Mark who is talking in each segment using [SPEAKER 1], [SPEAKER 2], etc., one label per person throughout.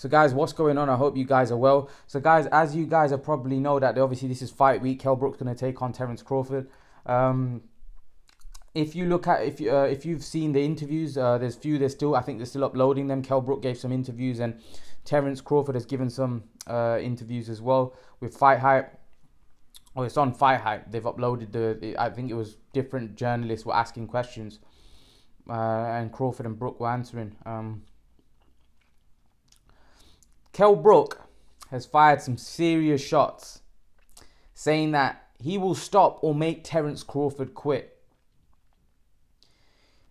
[SPEAKER 1] So guys, what's going on? I hope you guys are well. So guys, as you guys have probably know that obviously this is fight week. Kell Brook's going to take on Terence Crawford. If you look at if you've seen the interviews, there's still, I think they're still uploading them. Kell Brook gave some interviews and Terence Crawford has given some interviews as well with Fight Hype. Oh, it's on Fight Hype. They've uploaded I think it was different journalists were asking questions, and Crawford and Brook were answering. Kell Brook has fired some serious shots, saying that he will stop or make Terence Crawford quit.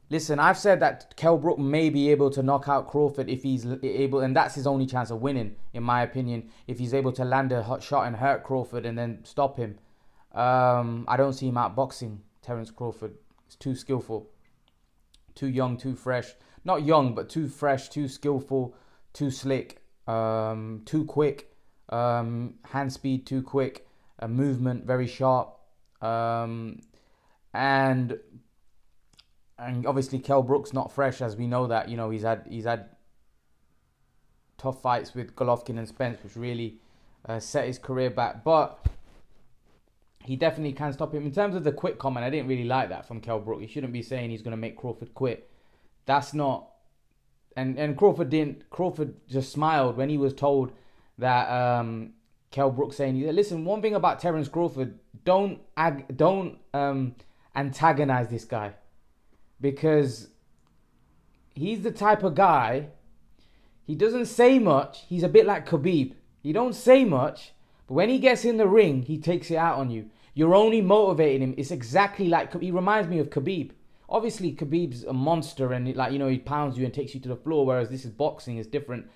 [SPEAKER 1] Listen, I've said that Kell Brook may be able to knock out Crawford if he's able, and that's his only chance of winning, in my opinion, if he's able to land a hot shot and hurt Crawford and then stop him. I don't see him outboxing Terence Crawford. He's too skillful, too young, too fresh. Not young, but too fresh, too skillful, too slick. Too quick, hand speed too quick, movement very sharp, and obviously Kell Brook's not fresh, as we know that. You know, he's had tough fights with Golovkin and Spence, which really set his career back. But he definitely can stop him. In terms of the quit comment, I didn't really like that from Kell Brook. He shouldn't be saying he's going to make Crawford quit. That's not. And Crawford didn't. Crawford just smiled when he was told that Kell Brook saying, "Listen, one thing about Terence Crawford, don't antagonize this guy, because he's the type of guy. He doesn't say much. He's a bit like Khabib. He don't say much, but when he gets in the ring, he takes it out on you. You're only motivating him. It's exactly like he reminds me of Khabib." Obviously, Khabib's a monster and, he pounds you and takes you to the floor, whereas this is boxing, it's different.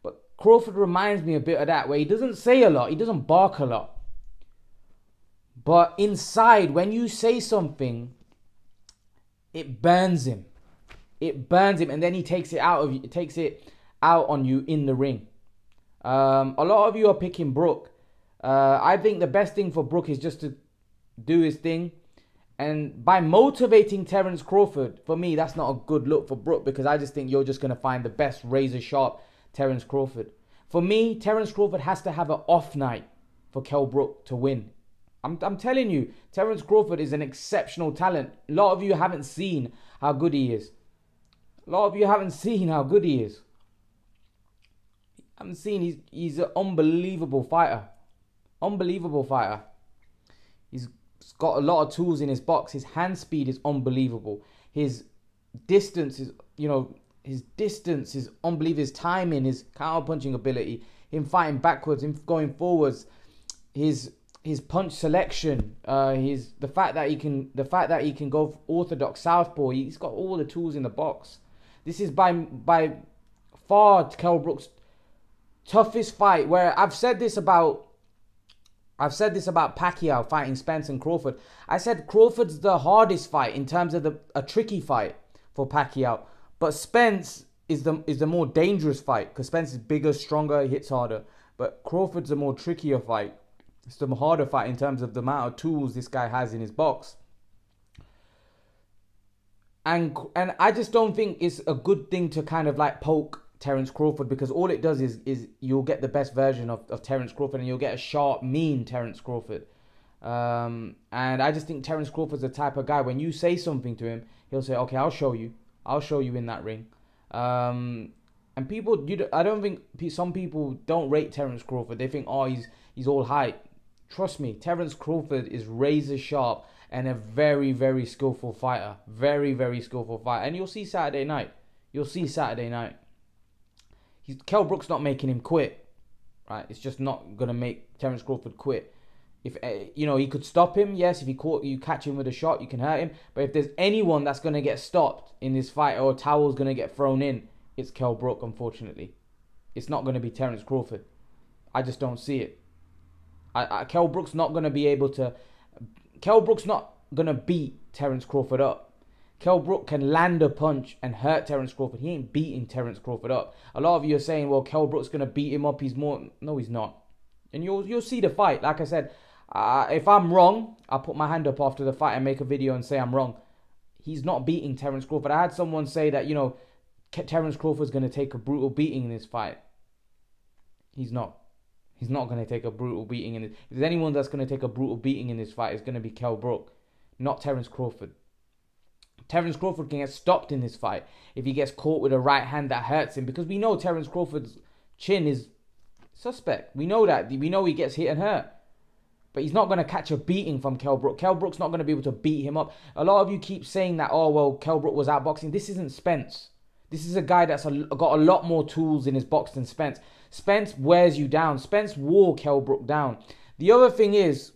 [SPEAKER 1] But Crawford reminds me a bit of that, where he doesn't say a lot, he doesn't bark a lot. But inside, when you say something, it burns him. It burns him, and then he takes it out of you, takes it out on you in the ring. A lot of you are picking Brook. I think the best thing for Brook is just to do his thing. And by motivating Terence Crawford, for me, that's not a good look for Brook, because I just think you're just going to find the best razor-sharp Terence Crawford. For me, Terence Crawford has to have an off night for Kell Brook to win. I'm telling you, Terence Crawford is an exceptional talent. A lot of you haven't seen how good he is. A lot of you haven't seen how good he is. Haven't seen, he's an unbelievable fighter. Unbelievable fighter. He's got a lot of tools in his box. His hand speed is unbelievable. His distance is, his distance is unbelievable. His timing, his counter-punching ability, him fighting backwards, him going forwards, his punch selection, the fact that he can go orthodox southpaw. He's got all the tools in the box. This is by far Kell Brook's toughest fight. Where I've said this about Pacquiao fighting Spence and Crawford. I said Crawford's the hardest fight in terms of a tricky fight for Pacquiao. But Spence is the more dangerous fight, because Spence is bigger, stronger, he hits harder. But Crawford's a more trickier fight. It's the harder fight in terms of the amount of tools this guy has in his box. And I just don't think it's a good thing to kind of poke Terence Crawford, because all it does is you'll get the best version of Terence Crawford, and you'll get a sharp, mean Terence Crawford. And I just think Terence Crawford's the type of guy, when you say something to him, he'll say, "Okay, I'll show you. I'll show you in that ring." And people, I don't think, some people don't rate Terence Crawford. They think, oh, he's all hype. Trust me, Terence Crawford is razor sharp and a very, very skillful fighter. Very, very skillful fighter. And you'll see Saturday night. Kell Brook's not making him quit, right? It's just not gonna make Terence Crawford quit. If he could stop him, yes. If you catch him with a shot, you can hurt him. But if there's anyone that's gonna get stopped in this fight, or a towel's gonna get thrown in, it's Kell Brook. Unfortunately, it's not gonna be Terence Crawford. I just don't see it. Kell Brook's not gonna be able to. Kell Brook's not gonna beat Terence Crawford up. Kell Brook can land a punch and hurt Terence Crawford. He ain't beating Terence Crawford up. A lot of you are saying, well, Kell Brook's going to beat him up. No, he's not. And you'll see the fight. Like I said, if I'm wrong, I'll put my hand up after the fight and make a video and say I'm wrong. He's not beating Terence Crawford. I had someone say that, Terence Crawford's going to take a brutal beating in this fight. He's not. He's not going to take a brutal beating in it. If there's anyone that's going to take a brutal beating in this fight, it's going to be Kell Brook, not Terence Crawford. Terence Crawford can get stopped in this fight if he gets caught with a right hand that hurts him, because we know Terence Crawford's chin is suspect. We know that. We know he gets hit and hurt. But he's not going to catch a beating from Kell Brook. Kell Brook's not going to be able to beat him up. A lot of you keep saying that, oh, well, Kell Brook was outboxing. This isn't Spence. This is a guy that's got a lot more tools in his box than Spence. Spence wears you down. Spence wore Kell Brook down. The other thing is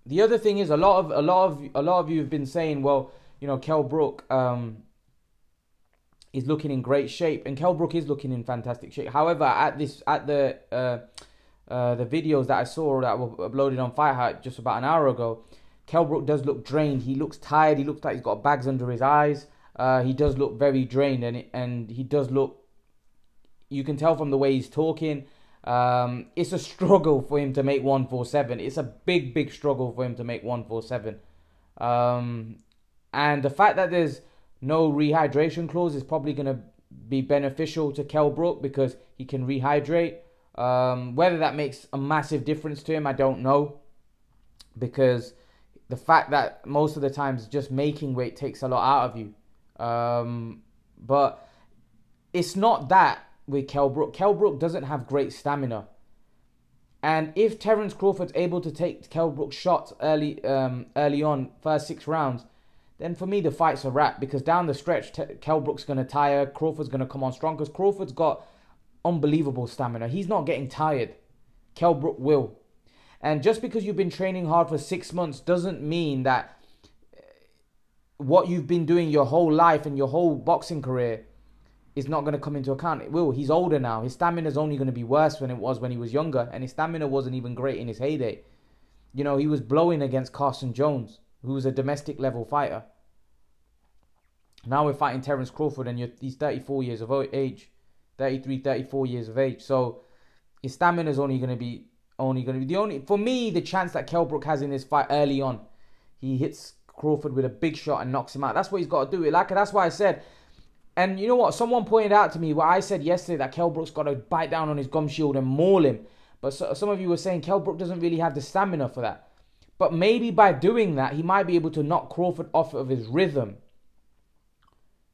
[SPEAKER 1] a lot of you have been saying, well, you know, Kell Brook is looking in great shape, and Kell Brook is looking in fantastic shape. However, at the videos that I saw that were uploaded on Fight Hype just about an hour ago, Kell Brook does look drained. He looks tired. He looks like he's got bags under his eyes. He does look very drained, and he does look. You can tell from the way he's talking. It's a struggle for him to make 147. It's a big struggle for him to make 147. And the fact that there's no rehydration clause is probably going to be beneficial to Kell Brook, because he can rehydrate. Whether that makes a massive difference to him, I don't know, because the fact that most of the times just making weight takes a lot out of you. But it's not that with Kell Brook. Kell Brook doesn't have great stamina. And if Terence Crawford's able to take Kell Brook's shots early on, first 6 rounds, then for me the fight's a wrap, because down the stretch, Kell Brook's going to tire, Crawford's going to come on strong, because Crawford's got unbelievable stamina. He's not getting tired. Kell Brook will. And just because you've been training hard for 6 months doesn't mean that what you've been doing your whole life and your whole boxing career is not going to come into account. It will. He's older now. His stamina is only going to be worse than it was when he was younger, and his stamina wasn't even great in his heyday. You know, he was blowing against Carson Jones, who was a domestic level fighter. Now we're fighting Terence Crawford, and he's 34 years of age. 33, 34 years of age. So his stamina is only going to be for me, the chance that Kell Brook has in this fight early on. He hits Crawford with a big shot and knocks him out. That's what he's got to do. That's why I said, and you know what? Someone pointed out to me what I said yesterday, that Kell Brook's got to bite down on his gum shield and maul him. But some of you were saying Kell Brook doesn't really have the stamina for that. But maybe by doing that, he might be able to knock Crawford off of his rhythm.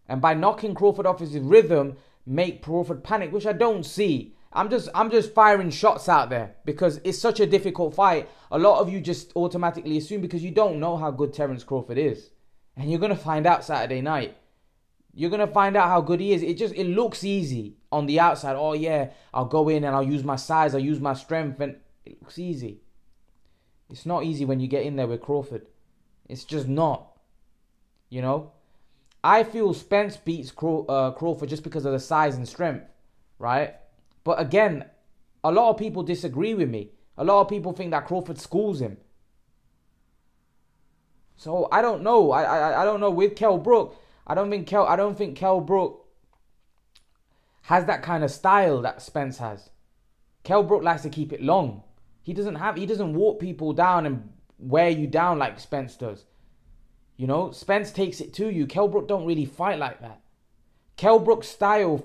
[SPEAKER 1] And by knocking Crawford off his rhythm, make Crawford panic, which I don't see. I'm just firing shots out there because it's such a difficult fight. A lot of you just automatically assume, because you don't know how good Terence Crawford is. And you're going to find out Saturday night. You're going to find out how good he is. It looks easy on the outside. Oh yeah, I'll go in and I'll use my size, I'll use my strength, and it looks easy. It's not easy when you get in there with Crawford. It's just not. You know? I feel Spence beats Crawford just because of the size and strength, right? But again, a lot of people disagree with me. A lot of people think that Crawford schools him. So I don't know. I don't know with Kell Brook. I don't think Kell Brook has that kind of style that Spence has. Kell Brook likes to keep it long. He doesn't walk people down and wear you down like Spence does. You know, Spence takes it to you. Kell Brook don't really fight like that. Kell Brook's style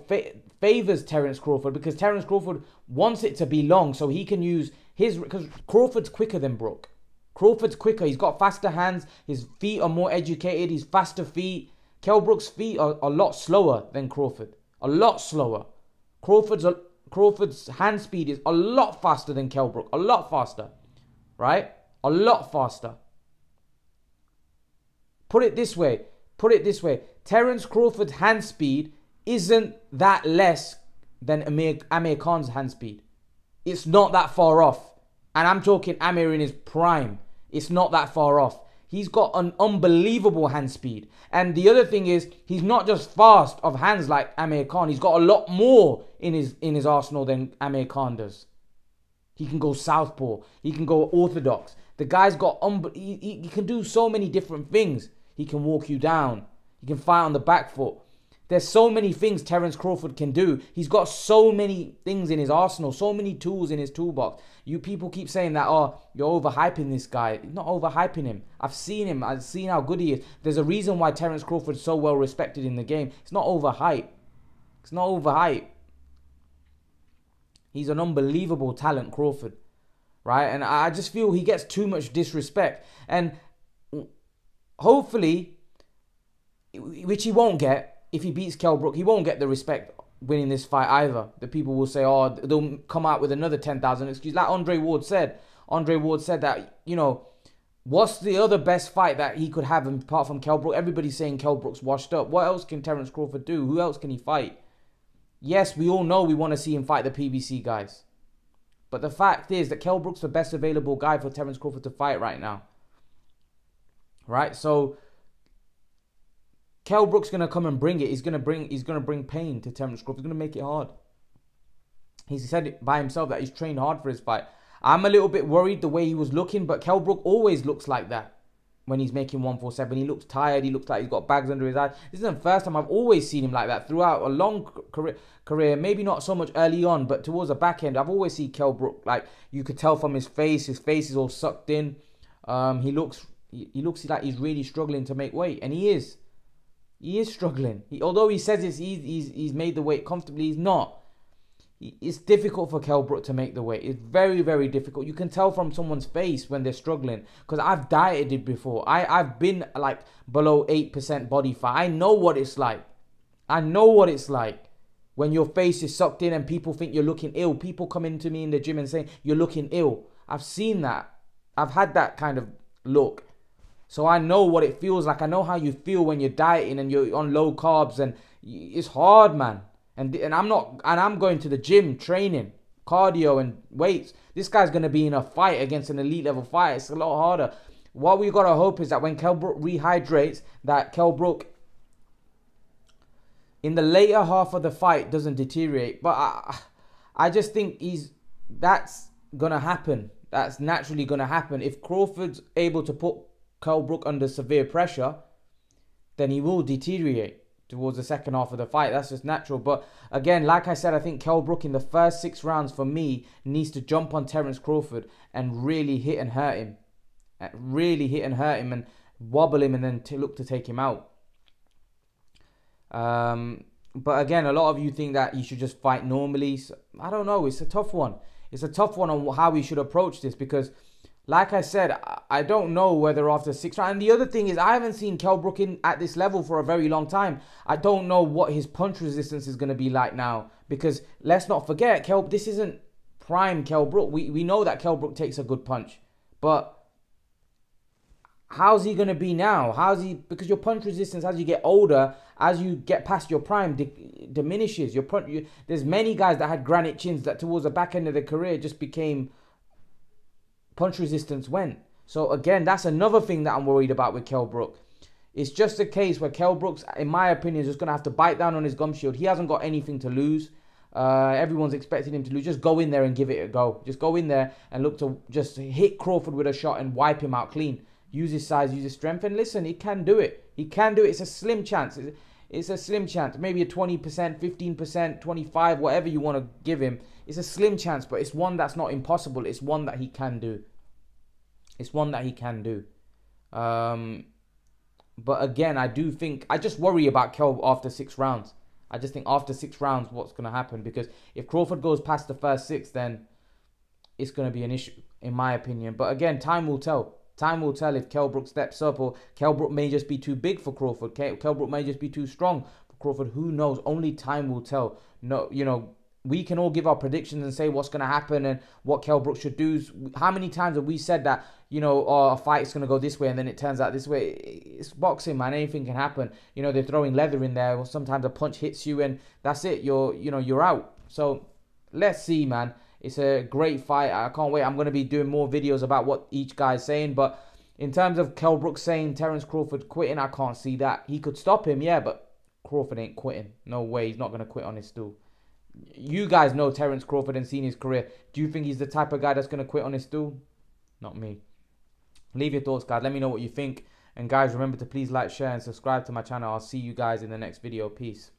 [SPEAKER 1] favors Terence Crawford because Terence Crawford wants it to be long so he can use his... Because Crawford's quicker than Brook. Crawford's quicker. He's got faster hands. His feet are more educated. He's faster feet. Kell Brook's feet are a lot slower than Crawford. A lot slower. Crawford's hand speed is a lot faster than Kell Brook. A lot faster. Right? A lot faster. Put it this way. Terence Crawford's hand speed isn't that less than Amir Khan's hand speed. It's not that far off. And I'm talking Amir in his prime. It's not that far off. He's got an unbelievable hand speed. And the other thing is, he's not just fast of hands like Amir Khan. He's got a lot more in his arsenal than Amir Khan does. He can go southpaw. He can go orthodox. The guy's got... He can do so many different things. He can walk you down. He can fight on the back foot. There's so many things Terence Crawford can do. He's got so many things in his arsenal. So many tools in his toolbox. You people keep saying that, oh, you're overhyping this guy. You're not overhyping him. I've seen him. I've seen how good he is. There's a reason why Terence Crawford's so well respected in the game. It's not overhype. It's not overhype. He's an unbelievable talent, Crawford, right? And I just feel he gets too much disrespect. And hopefully, which he won't get, if he beats Kell Brook, he won't get the respect winning this fight either. The people will say, oh, they'll come out with another 10,000 excuses. Like Andre Ward said that, you know, what's the other best fight that he could have apart from Kell Brook? Everybody's saying Kell Brook's washed up. What else can Terence Crawford do? Who else can he fight? Yes, we all know we want to see him fight the PBC guys. But the fact is that Kell Brook's the best available guy for Terence Crawford to fight right now. Right? So Kell Brook's gonna come and bring it. He's gonna bring pain to Terence Crawford. He's gonna make it hard. He said it by himself that he's trained hard for his fight. I'm a little bit worried the way he was looking, but Kell Brook always looks like that when he's making 147. He looks tired. He looks like he's got bags under his eyes. This isn't the first time. I've always seen him like that throughout a long career. Maybe not so much early on, but towards the back end, I've always seen Kell Brook, like, you could tell from his face. His face is all sucked in. He looks like he's really struggling to make weight, and he is. He is struggling. Although he says he's made the weight comfortably, he's not. It's difficult for Kell Brook to make the weight. It's very, very difficult. You can tell from someone's face when they're struggling. Because I've dieted before. I've been like below 8% body fat. I know what it's like. I know what it's like. When your face is sucked in and people think you're looking ill. People come into me in the gym and say, you're looking ill. I've seen that. I've had that kind of look. So I know what it feels like. I know how you feel when you're dieting and you're on low carbs. And it's hard, man. And I'm going to the gym, training, cardio and weights. This guy's going to be in a fight against an elite level fight. It's a lot harder. What we got to hope is that when Kell Brook rehydrates, that Kell Brook in the later half of the fight doesn't deteriorate. But I just think that's going to happen. That's naturally going to happen. If Crawford's able to put Kell Brook under severe pressure, then he will deteriorate towards the second half of the fight. That's just natural. But again, like I said, I think Kell Brook in the first 6 rounds for me needs to jump on Terence Crawford and really hit and hurt him. And wobble him and then look to take him out. But again, a lot of you think that you should just fight normally. So, I don't know. It's a tough one. It's a tough one on how we should approach this because, like I said, I don't know whether after 6 rounds. And the other thing is, I haven't seen Kell Brook at this level for a very long time. I don't know what his punch resistance is going to be like now. Because let's not forget, this isn't prime Kell Brook. We know that Kell Brook takes a good punch. But how's he going to be now? Because your punch resistance as you get older, as you get past your prime, diminishes. There's many guys that had granite chins that towards the back end of their career just became... punch resistance went. So again, that's another thing that I'm worried about with Kell Brook. It's just a case where Kell Brook's, in my opinion, is just going to have to bite down on his gum shield. He hasn't got anything to lose. Everyone's expecting him to lose. Just go in there and give it a go. Just go in there and look to just hit Crawford with a shot and wipe him out clean. Use his size, use his strength. And listen, he can do it. He can do it. It's a slim chance. It's a slim chance. Maybe a 20%, 15%, 25%, whatever you want to give him. It's a slim chance, but it's one that's not impossible. It's one that he can do. It's one that he can do. But again, I just worry about Kell after 6 rounds. I just think after 6 rounds, what's going to happen? Because if Crawford goes past the first 6, then it's going to be an issue, in my opinion. But again, time will tell. Time will tell if Kell Brook steps up, or Kell Brook may just be too big for Crawford. Kell Brook may just be too strong for Crawford. Who knows? Only time will tell. No, we can all give our predictions and say what's going to happen and what Kell Brook should do. How many times have we said that, a fight is going to go this way and then it turns out this way? It's boxing, man. Anything can happen. They're throwing leather in there. Or sometimes a punch hits you and that's it. You're out. So let's see, man. It's a great fight. I can't wait. I'm going to be doing more videos about what each guy's saying. But in terms of Kell Brook saying Terence Crawford quitting, I can't see that. He could stop him, yeah, but Crawford ain't quitting. No way. He's not going to quit on his stool. You guys know Terence Crawford and seen his career. Do you think he's the type of guy that's going to quit on his stool? Not me. Leave your thoughts, guys. Let me know what you think. And guys, remember to please like, share, and subscribe to my channel. I'll see you guys in the next video. Peace.